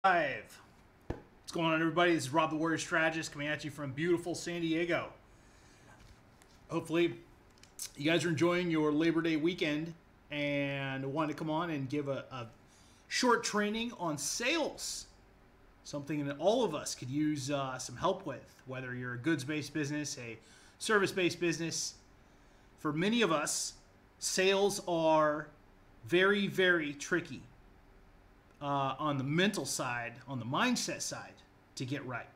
Live. What's going on, everybody? This is Rob the Warrior Strategist coming at you from beautiful San Diego. Hopefully you guys are enjoying your Labor Day weekend and wanted to come on and give a short training on sales, something that all of us could use some help with, whether you're a goods-based business, a service-based business. For many of us, sales are very, very tricky. On the mental side, on the mindset side, to get right.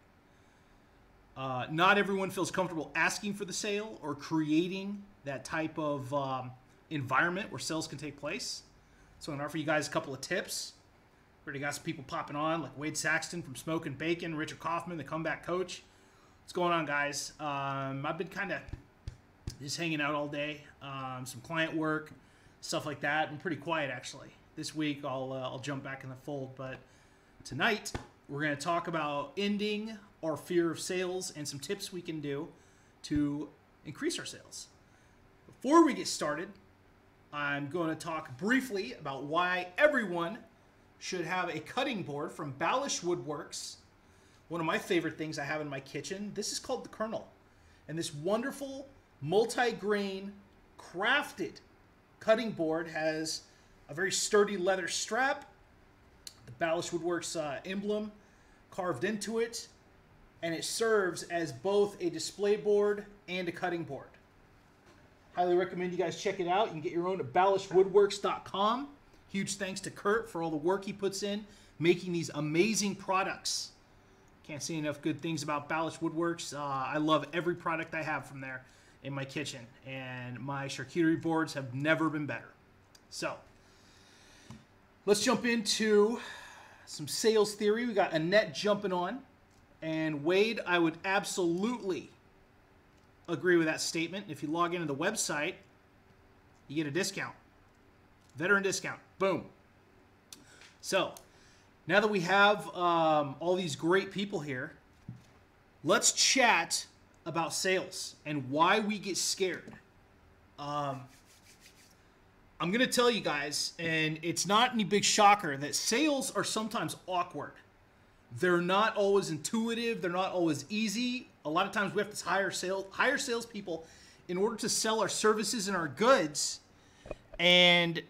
Not everyone feels comfortable asking for the sale or creating that type of environment where sales can take place. So I'm going to offer you guys a couple of tips. We already got some people popping on, like Wade Saxton from Smoke and Bacon, Richard Kaufman, the comeback coach. What's going on, guys? I've been kind of just hanging out all day, some client work, stuff like that. I'm pretty quiet, actually. This week, I'll jump back in the fold, but tonight we're going to talk about ending our fear of sales and some tips we can do to increase our sales. Before we get started, I'm going to talk briefly about why everyone should have a cutting board from Balish Woodworks. One of my favorite things I have in my kitchen. This is called the Kernel, and this wonderful multi-grain crafted cutting board has a very sturdy leather strap, the Balish Woodworks emblem carved into it, and it serves as both a display board and a cutting board. Highly recommend you guys check it out. You can get your own at balishwoodworks.com. Huge thanks to Kurt for all the work he puts in making these amazing products. Can't say enough good things about Balish Woodworks. I love every product I have from there in my kitchen, and my charcuterie boards have never been better. So, let's jump into some sales theory. We got Annette jumping on. And Wade, I would absolutely agree with that statement. If you log into the website, you get a discount. Veteran discount. Boom. So, now that we have all these great people here, let's chat about sales and why we get scared. I'm going to tell you guys, and it's not any big shocker, that sales are sometimes awkward. They're not always intuitive. They're not always easy. A lot of times we have to hire salespeople in order to sell our services and our goods. And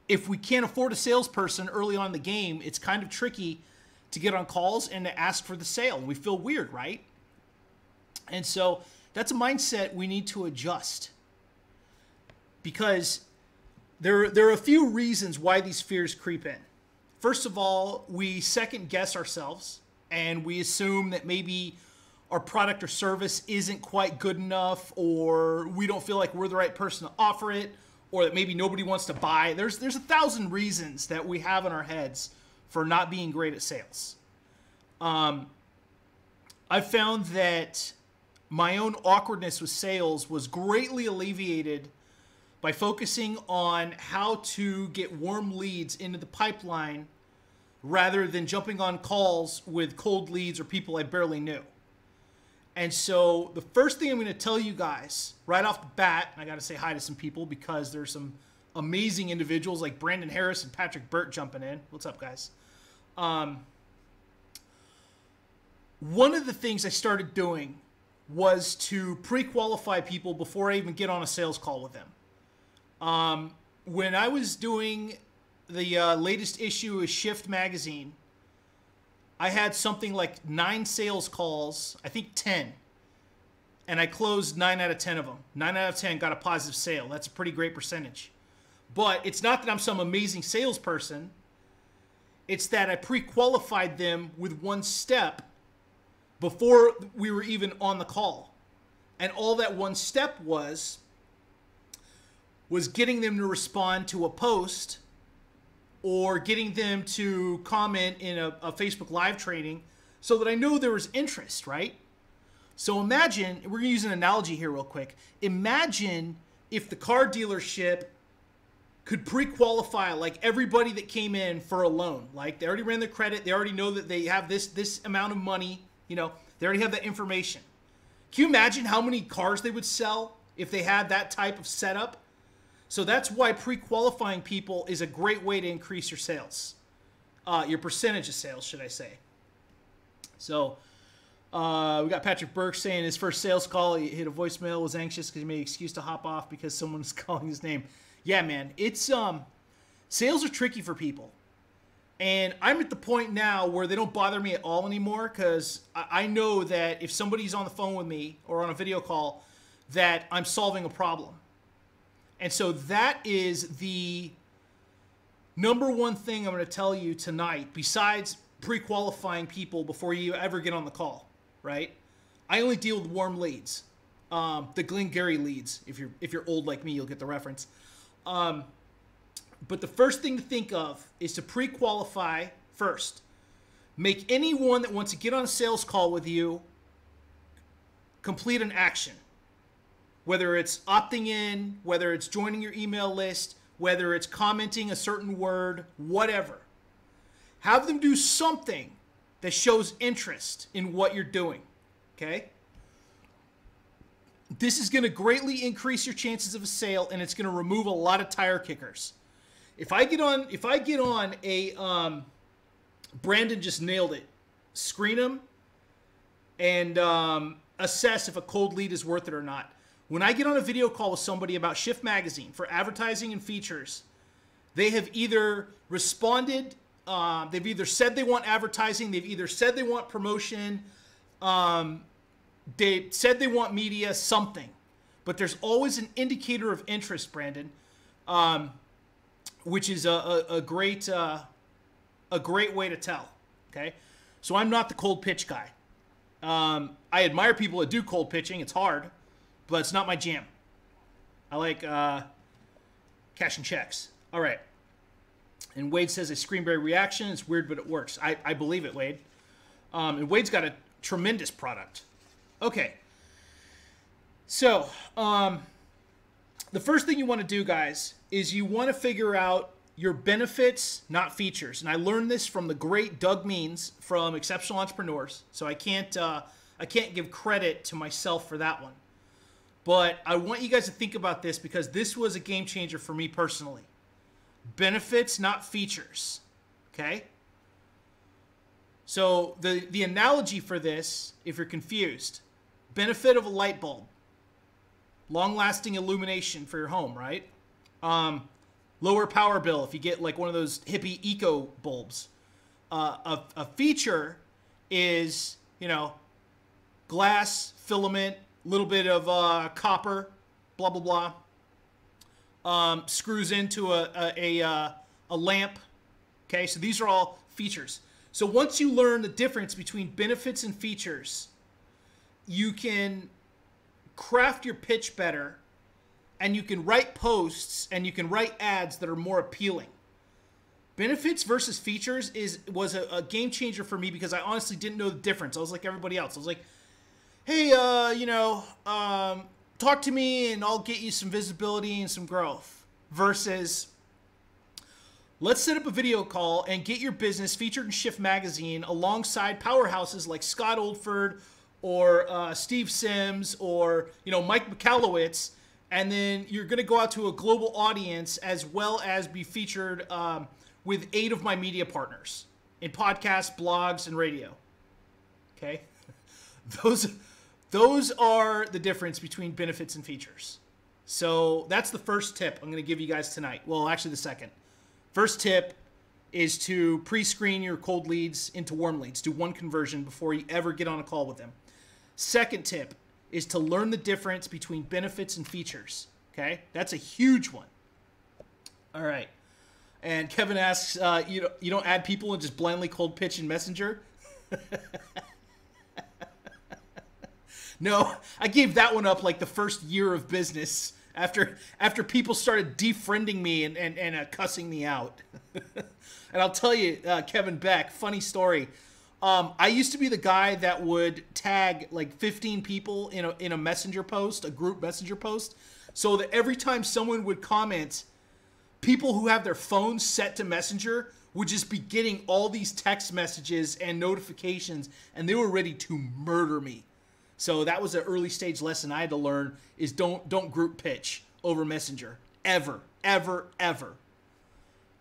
if we can't afford a salesperson early on in the game, it's kind of tricky to get on calls and to ask for the sale. We feel weird, right? And so that's a mindset we need to adjust, because there are a few reasons why these fears creep in. First of all, we second guess ourselves and we assume that maybe our product or service isn't quite good enough, or we don't feel like we're the right person to offer it, or that maybe nobody wants to buy. There's 1,000 reasons that we have in our heads for not being great at sales. I've found that my own awkwardness with sales was greatly alleviated by focusing on how to get warm leads into the pipeline rather than jumping on calls with cold leads or people I barely knew. And so the first thing I'm going to tell you guys right off the bat, and I got to say hi to some people because there's some amazing individuals like Brandon Harris and Patrick Burt jumping in. What's up, guys? One of the things I started doing was to pre-qualify people before I even get on a sales call with them. When I was doing the latest issue of Shift magazine, I had something like 9 sales calls, I think 10, and I closed 9 out of 10 of them. 9 out of 10 got a positive sale. That's a pretty great percentage. But it's not that I'm some amazing salesperson. It's that I pre-qualified them with one step before we were even on the call. And all that one step was getting them to respond to a post or getting them to comment in a Facebook Live training so that I know there was interest, right? So imagine, we're going to use an analogy here real quick. Imagine if the car dealership could pre-qualify like everybody that came in for a loan. Like they already ran their credit. They already know that they have this amount of money. You know, they already have that information. Can you imagine how many cars they would sell if they had that type of setup? So that's why pre-qualifying people is a great way to increase your sales. your percentage of sales, should I say. So we got Patrick Burke saying his first sales call, he hit a voicemail, was anxious because he made an excuse to hop off because someone's calling his name. Yeah, man, it's sales are tricky for people. And I'm at the point now where they don't bother me at all anymore because I know that if somebody's on the phone with me or on a video call, that I'm solving a problem. And so that is the number one thing I'm going to tell you tonight, besides pre-qualifying people before you ever get on the call, right? I only deal with warm leads, the Glengarry leads. If you're old like me, you'll get the reference. But the first thing to think of is to pre-qualify first. Make anyone that wants to get on a sales call with you complete an action. Whether it's opting in, whether it's joining your email list, whether it's commenting a certain word, whatever. Have them do something that shows interest in what you're doing, okay? This is going to greatly increase your chances of a sale, and it's going to remove a lot of tire kickers. If I get on a Brandon just nailed it, screen them and assess if a cold lead is worth it or not. When I get on a video call with somebody about Shift Magazine for advertising and features, they have either responded, they've either said they want advertising, they've either said they want promotion, they said they want media, something. But there's always an indicator of interest, Brandon. Which is a great way to tell. Okay, so I'm not the cold pitch guy. I admire people that do cold pitching. It's hard, but it's not my jam. I like cashing checks. All right. And Wade says a Screenberry reaction. It's weird, but it works. I believe it, Wade. And Wade's got a tremendous product. Okay. So the first thing you want to do, guys, is you want to figure out your benefits, not features. And I learned this from the great Doug Means from Exceptional Entrepreneurs. So I can't give credit to myself for that one. But I want you guys to think about this because this was a game changer for me personally. Benefits, not features. Okay? So the analogy for this, if you're confused, benefit of a light bulb. Long-lasting illumination for your home, right? Lower power bill if you get like one of those hippie eco bulbs. A feature is, glass, filament, little bit of copper, blah, blah, blah. Screws into a lamp. Okay, so these are all features. So once you learn the difference between benefits and features, you can craft your pitch better, and you can write posts and you can write ads that are more appealing. Benefits versus features was a game changer for me because I honestly didn't know the difference. I was like everybody else. I was like, hey, talk to me and I'll get you some visibility and some growth. Versus, let's set up a video call and get your business featured in Shift Magazine alongside powerhouses like Scott Oldford or Steve Sims or Mike Michalowicz, and then you're going to go out to a global audience as well as be featured with 8 of my media partners in podcasts, blogs, and radio. Okay, those are the difference between benefits and features. So that's the first tip I'm going to give you guys tonight. Well, actually the second. First tip is to pre-screen your cold leads into warm leads. Do one conversion before you ever get on a call with them. Second tip is to learn the difference between benefits and features. Okay? That's a huge one. All right. And Kevin asks, you don't add people and just blindly cold pitch in Messenger? No, I gave that one up like the first year of business after people started defriending me and cussing me out. And I'll tell you, Kevin Beck, funny story. I used to be the guy that would tag like 15 people in a messenger post, a group messenger post, so that every time someone would comment, people who have their phones set to messenger would just be getting all these text messages and notifications, and they were ready to murder me. So that was an early stage lesson I had to learn is don't group pitch over messenger. Ever, ever, ever.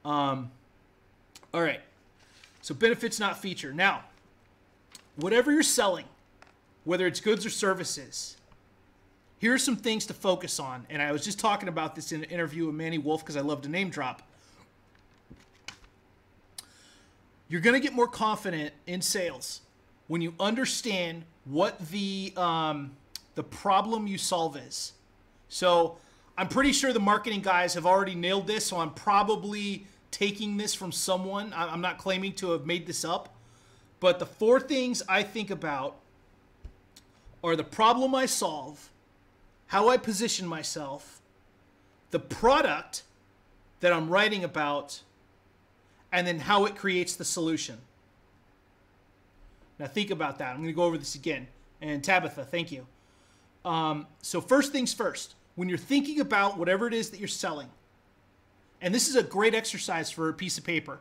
All right. So benefits, not feature. Now, whatever you're selling, whether it's goods or services, here are some things to focus on. And I was just talking about this in an interview with Manny Wolf because I love to name drop. You're going to get more confident in sales when you understand what the problem you solve is. So I'm pretty sure the marketing guys have already nailed this, so I'm probably taking this from someone. I'm not claiming to have made this up. But the 4 things I think about are the problem I solve, how I position myself, the product that I'm writing about, and then how it creates the solution. Now think about that. I'm going to go over this again. And Tabitha, thank you. So first things first, when you're thinking about whatever it is that you're selling, and this is a great exercise for a piece of paper,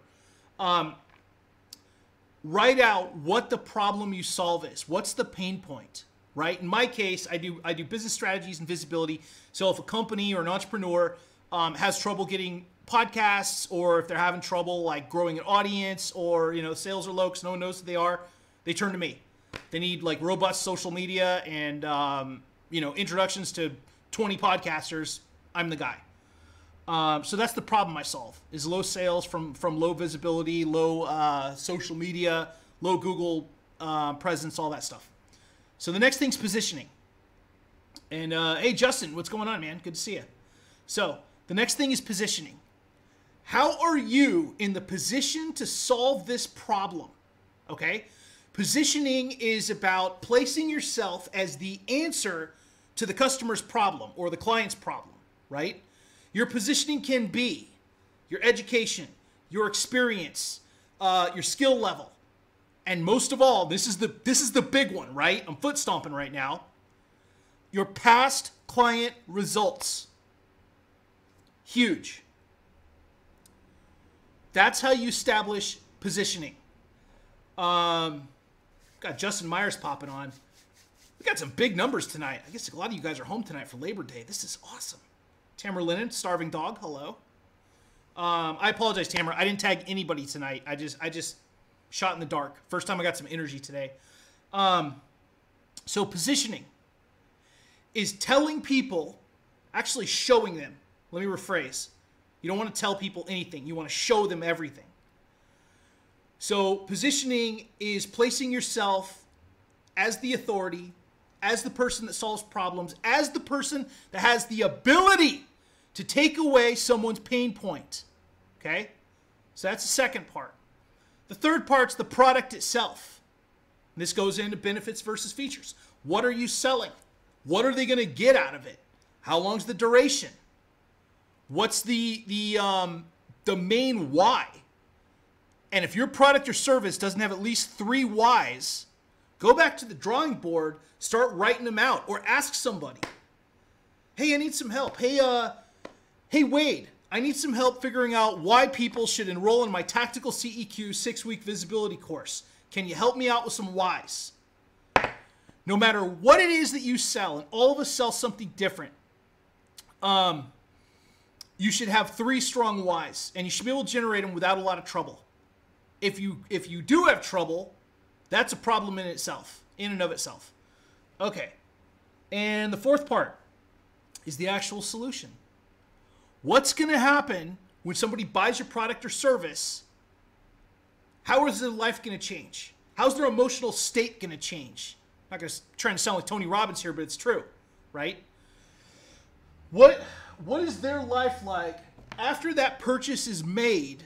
write out what the problem you solve is. What's the pain point, right? In my case, I do business strategies and visibility. So if a company or an entrepreneur has trouble getting podcasts, or if they're having trouble like growing an audience, or sales are low because no one knows who they are, they turn to me. They need like robust social media and introductions to 20 podcasters. I'm the guy. So that's the problem I solve, is low sales from low visibility, low social media, low Google presence, all that stuff. So the next thing's positioning. And hey, Justin, what's going on, man? Good to see you. So the next thing is positioning. How are you in the position to solve this problem? Okay? Positioning is about placing yourself as the answer to the customer's problem or the client's problem, right? Your positioning can be your education, your experience, your skill level, and most of all, this is the big one, right? I'm foot stomping right now. Your past client results. Huge. That's how you establish positioning. Got Justin Myers popping on. We got some big numbers tonight. I guess a lot of you guys are home tonight for Labor Day. This is awesome. Tamara Lennon, Starving Dog, hello. I apologize, Tamara. I didn't tag anybody tonight. I just shot in the dark. First time I got some energy today. So positioning is telling people, actually showing them. Let me rephrase. You don't want to tell people anything. You want to show them everything. So positioning is placing yourself as the authority, as the person that solves problems, as the person that has the ability to take away someone's pain point. Okay? So that's the second part. The third part's the product itself. And this goes into benefits versus features. What are you selling? What are they going to get out of it? How long's the duration? What's the main why? And if your product or service doesn't have at least 3 whys, go back to the drawing board, start writing them out, or ask somebody. Hey, I need some help. Hey, Wade, I need some help figuring out why people should enroll in my Tactical CEQ 6-week visibility course. Can you help me out with some whys? No matter what it is that you sell, and all of us sell something different, you should have 3 strong whys, and you should be able to generate them without a lot of trouble. If you do have trouble, that's a problem in and of itself. Okay. And the fourth part is the actual solution. What's going to happen when somebody buys your product or service? How is their life going to change? How's their emotional state going to change? I'm not going to try to sound like Tony Robbins here, but it's true, right? What is their life like after that purchase is made?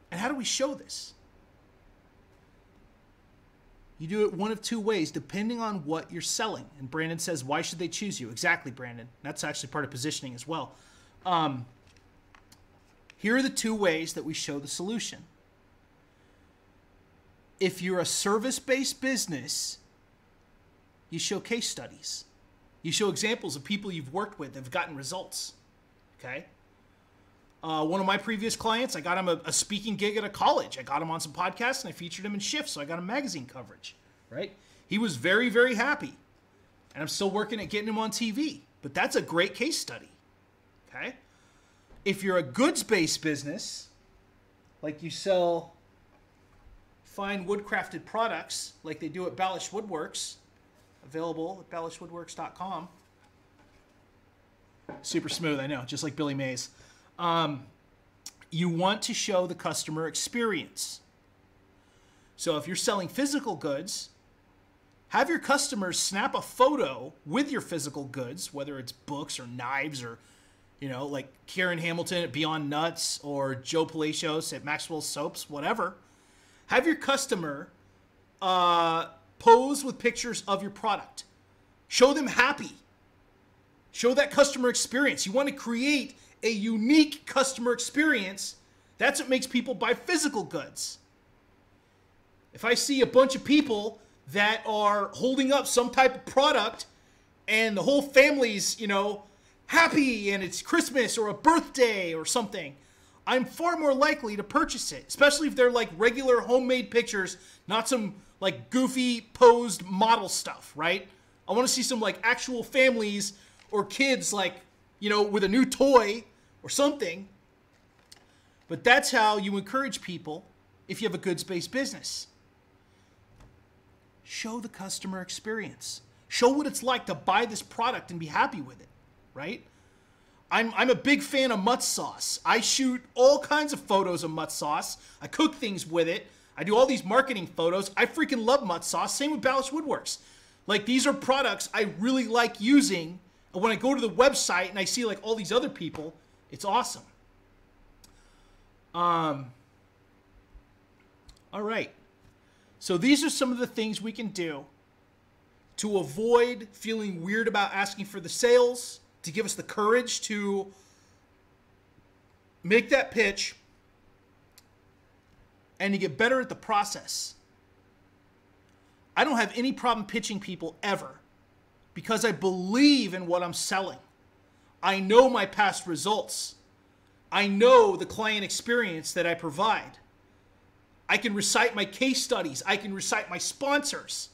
And how do we show this? You do it one of 2 ways, depending on what you're selling. And Brandon says, why should they choose you? Exactly, Brandon. That's actually part of positioning as well. Here are the 2 ways that we show the solution. If you're a service-based business, you show case studies. You show examples of people you've worked with that have gotten results. Okay? One of my previous clients, I got him a speaking gig at a college. I got him on some podcasts, and I featured him in Shifts, so I got him magazine coverage, right? He was very, very happy, and I'm still working at getting him on TV, but that's a great case study, okay? If you're a goods-based business, like you sell fine woodcrafted products like they do at Ballish Woodworks, available at ballishwoodworks.com. Super smooth, I know, just like Billy Mays. You want to show the customer experience. So if you're selling physical goods, have your customers snap a photo with your physical goods, whether it's books or knives or, you know, like Karen Hamilton at Beyond Nuts or Joe Palacios at Maxwell Soaps, whatever. Have your customer pose with pictures of your product. Show them happy. Show that customer experience. You want to create a unique customer experience. That's what makes people buy physical goods. If I see a bunch of people that are holding up some type of product and the whole family's, you know, happy and it's Christmas or a birthday or something, I'm far more likely to purchase it, especially if they're like regular homemade pictures, not some like goofy posed model stuff, right? I want to see some like actual families or kids like, you know, with a new toy or something. But that's how you encourage people if you have a goods-based business. Show the customer experience. Show what it's like to buy this product and be happy with it, right? I'm a big fan of mutts sauce. I shoot all kinds of photos of mutts sauce. I cook things with it. I do all these marketing photos. I freaking love mutts sauce. Same with Ballish Woodworks. Like, these are products I really like using. And when I go to the website and I see like all these other people, it's awesome. All right. So these are some of the things we can do to avoid feeling weird about asking for the sales, to give us the courage to make that pitch, and to get better at the process. I don't have any problem pitching people ever because I believe in what I'm selling. I know my past results. I know the client experience that I provide. I can recite my case studies. I can recite my sponsors.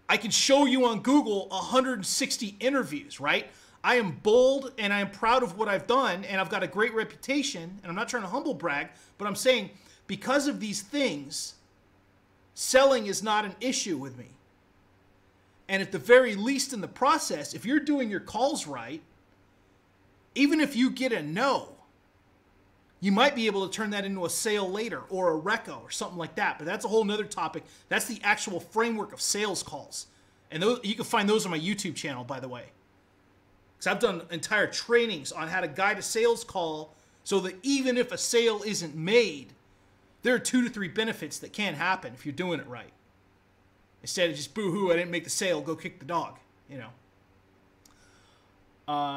I can show you on Google 160 interviews, right? I am bold and I am proud of what I've done and I've got a great reputation, and I'm not trying to humble brag, but I'm saying because of these things, selling is not an issue with me. And at the very least in the process, if you're doing your calls right, even if you get a no, you might be able to turn that into a sale later or a reco or something like that. But that's a whole nother topic. That's the actual framework of sales calls. And those, you can find those on my YouTube channel, by the way. Because I've done entire trainings on how to guide a sales call so that even if a sale isn't made, there are 2 to 3 benefits that can happen if you're doing it right. Instead of just boo-hoo, I didn't make the sale, go kick the dog, you know.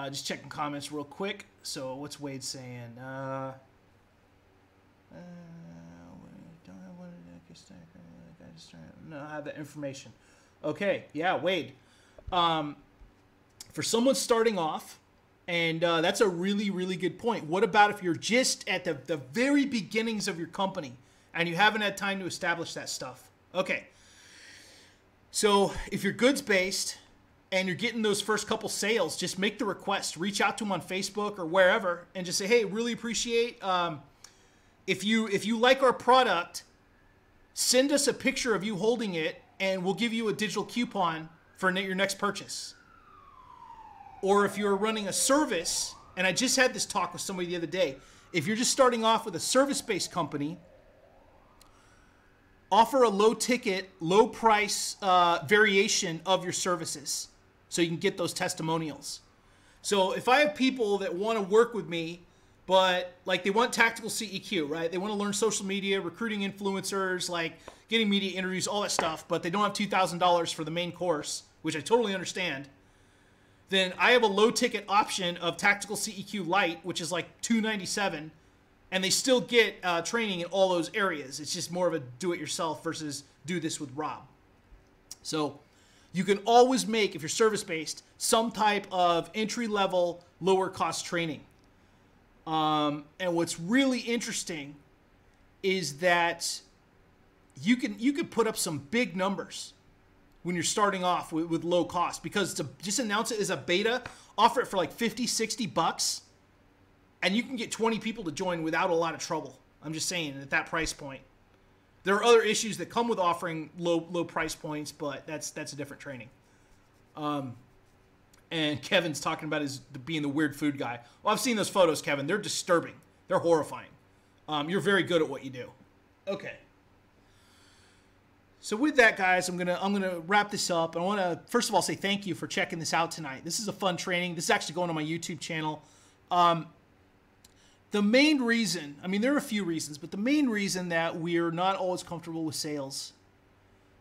Just checking comments real quick. So what's Wade saying? No, I have that information. Okay, yeah, Wade. For someone starting off, and that's a really, really good point. What about if you're just at the very beginnings of your company and you haven't had time to establish that stuff? Okay. So if you're goods-based and you're getting those first couple sales, just make the request. Reach out to them on Facebook or wherever and just say, hey, really appreciate if you like our product, send us a picture of you holding it and we'll give you a digital coupon for your next purchase. Or if you're running a service, and I just had this talk with somebody the other day, if you're just starting off with a service-based company, offer a low-ticket, low-price variation of your services so you can get those testimonials. So if I have people that want to work with me, but like they want tactical CEQ, right? They want to learn social media, recruiting influencers, like getting media interviews, all that stuff, but they don't have $2,000 for the main course, which I totally understand. Then I have a low-ticket option of Tactical CEQ Lite, which is like $297, and they still get training in all those areas. It's just more of a do-it-yourself versus do this with Rob. So you can always make, if you're service-based, some type of entry-level, lower-cost training. And what's really interesting is that you can put up some big numbers when you're starting off with low cost, because to just announce it as a beta, offer it for like $50, $60, and you can get 20 people to join without a lot of trouble. I'm just saying at that price point. There are other issues that come with offering low price points, but that's a different training. And Kevin's talking about being the weird food guy. Well, I've seen those photos, Kevin. They're disturbing. They're horrifying. You're very good at what you do. Okay. So with that, guys, I'm gonna wrap this up. I want to first of all say thank you for checking this out tonight. This is a fun training. This is actually going on my YouTube channel. The main reason, I mean, there are a few reasons, but the main reason that we're not always comfortable with sales,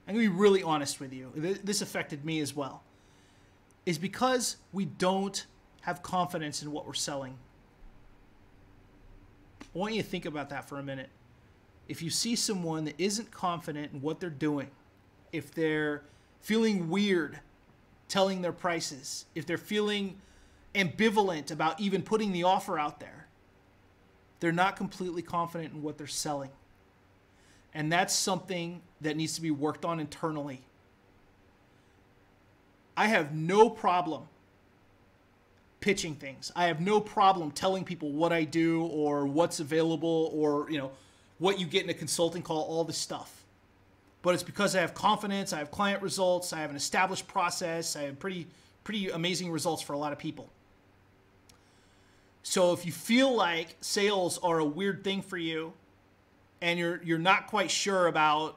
I'm gonna be really honest with you. This affected me as well. Is because we don't have confidence in what we're selling. I want you to think about that for a minute. If you see someone that isn't confident in what they're doing, if they're feeling weird telling their prices, if they're feeling ambivalent about even putting the offer out there, they're not completely confident in what they're selling. And that's something that needs to be worked on internally. I have no problem pitching things. I have no problem telling people what I do or what's available or, what you get in a consulting call, all this stuff. But it's because I have confidence, I have client results, I have an established process, I have pretty amazing results for a lot of people. So if you feel like sales are a weird thing for you and you're not quite sure about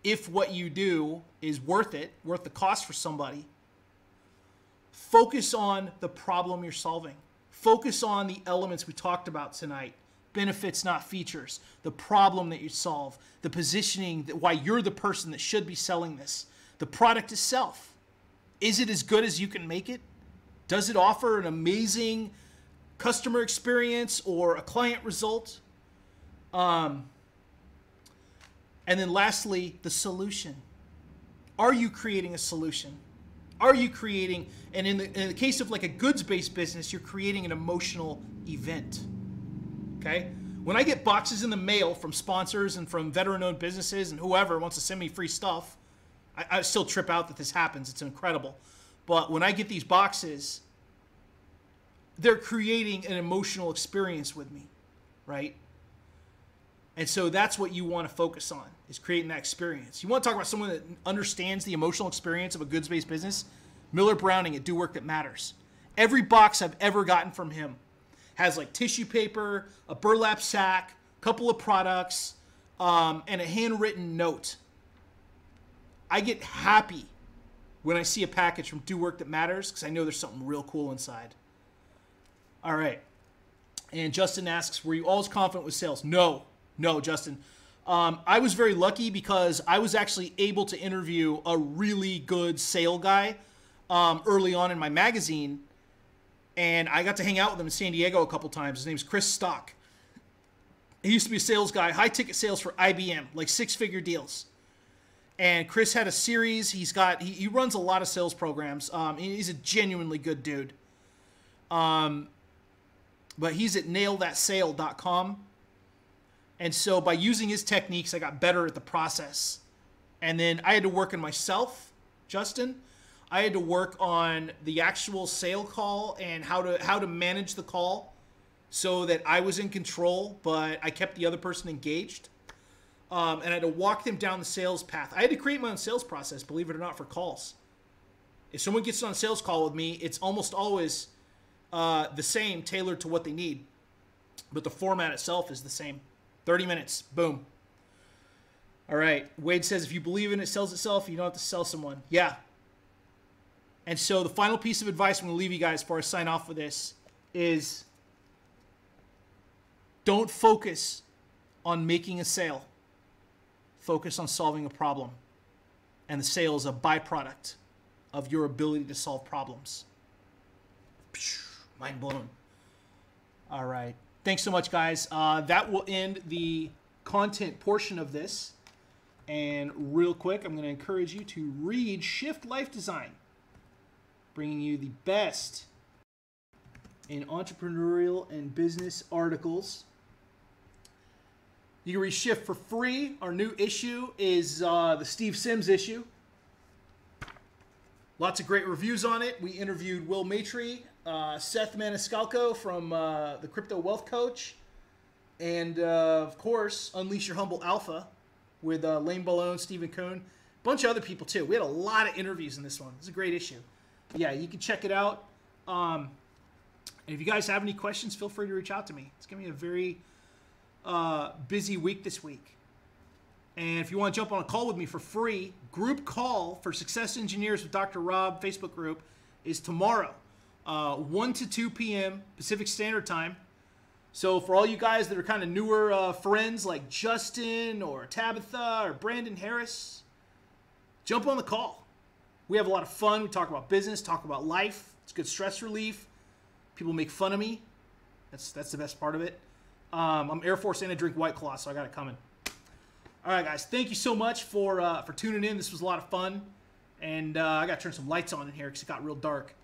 if what you do is worth the cost for somebody, focus on the problem you're solving. Focus on the elements we talked about tonight. Benefits, not features. The problem that you solve. The positioning, why you're the person that should be selling this. The product itself. Is it as good as you can make it? Does it offer an amazing customer experience or a client result? And then lastly, the solution. Are you creating a solution? Are you creating, and in the case of like a goods-based business, you're creating an emotional event. Okay? When I get boxes in the mail from sponsors and from veteran-owned businesses and whoever wants to send me free stuff, I still trip out that this happens. It's incredible. But when I get these boxes, they're creating an emotional experience with me, right? And so that's what you want to focus on, is creating that experience. You want to talk about someone that understands the emotional experience of a goods-based business? Miller Browning at Do Work That Matters. Every box I've ever gotten from him has like tissue paper, a burlap sack, a couple of products, and a handwritten note. I get happy when I see a package from Do Work That Matters because I know there's something real cool inside. All right. And Justin asks, were you always confident with sales? No, Justin. I was very lucky because I was actually able to interview a really good sale guy early on in my magazine. And I got to hang out with him in San Diego a couple times. His name's Chris Stock. He used to be a sales guy, high ticket sales for IBM, like 6-figure deals. And Chris had a series. He runs a lot of sales programs. He's a genuinely good dude. But he's at nailthatsale.com. And so by using his techniques, I got better at the process. And then I had to work on myself, Justin. I had to work on the actual sale call and how to manage the call so that I was in control, but I kept the other person engaged. And I had to walk them down the sales path. I had to create my own sales process, believe it or not, for calls. If someone gets on a sales call with me, it's almost always the same, tailored to what they need. But the format itself is the same. 30 minutes, boom. All right, Wade says, if you believe in it, it sells itself, you don't have to sell someone. Yeah. And so the final piece of advice I'm going to leave you guys before I sign off with this is don't focus on making a sale. Focus on solving a problem. And the sale is a byproduct of your ability to solve problems. Mind blown. All right. Thanks so much, guys. That will end the content portion of this. And real quick, I'm going to encourage you to read Shift Life Design, bringing you the best in entrepreneurial and business articles. You can read Shift for free. Our new issue is the Steve Sims issue. Lots of great reviews on it. We interviewed Will Maitre, Seth Maniscalco from the Crypto Wealth Coach, And, of course, Unleash Your Humble Alpha with Lane Ballone, Stephen Cohn, a bunch of other people, too. We had a lot of interviews in this one. It's a great issue. But yeah, you can check it out. And if you guys have any questions, feel free to reach out to me. It's going to be a very busy week this week. And if you want to jump on a call with me for free, group call for Success Engineers with Dr. Rob Facebook group is tomorrow, 1 to 2 p.m. Pacific Standard Time. So for all you guys that are kind of newer friends like Justin or Tabitha or Brandon Harris, jump on the call. We have a lot of fun. We talk about business, talk about life. It's good stress relief. People make fun of me. That's the best part of it. I'm Air Force and I drink White Claw, so I got it coming. All right, guys. Thank you so much for tuning in. This was a lot of fun. And I got to turn some lights on in here because it got real dark.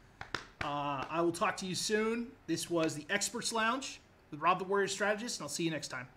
I will talk to you soon. This was the Experts Lounge with Rob the Warrior Strategist, and I'll see you next time.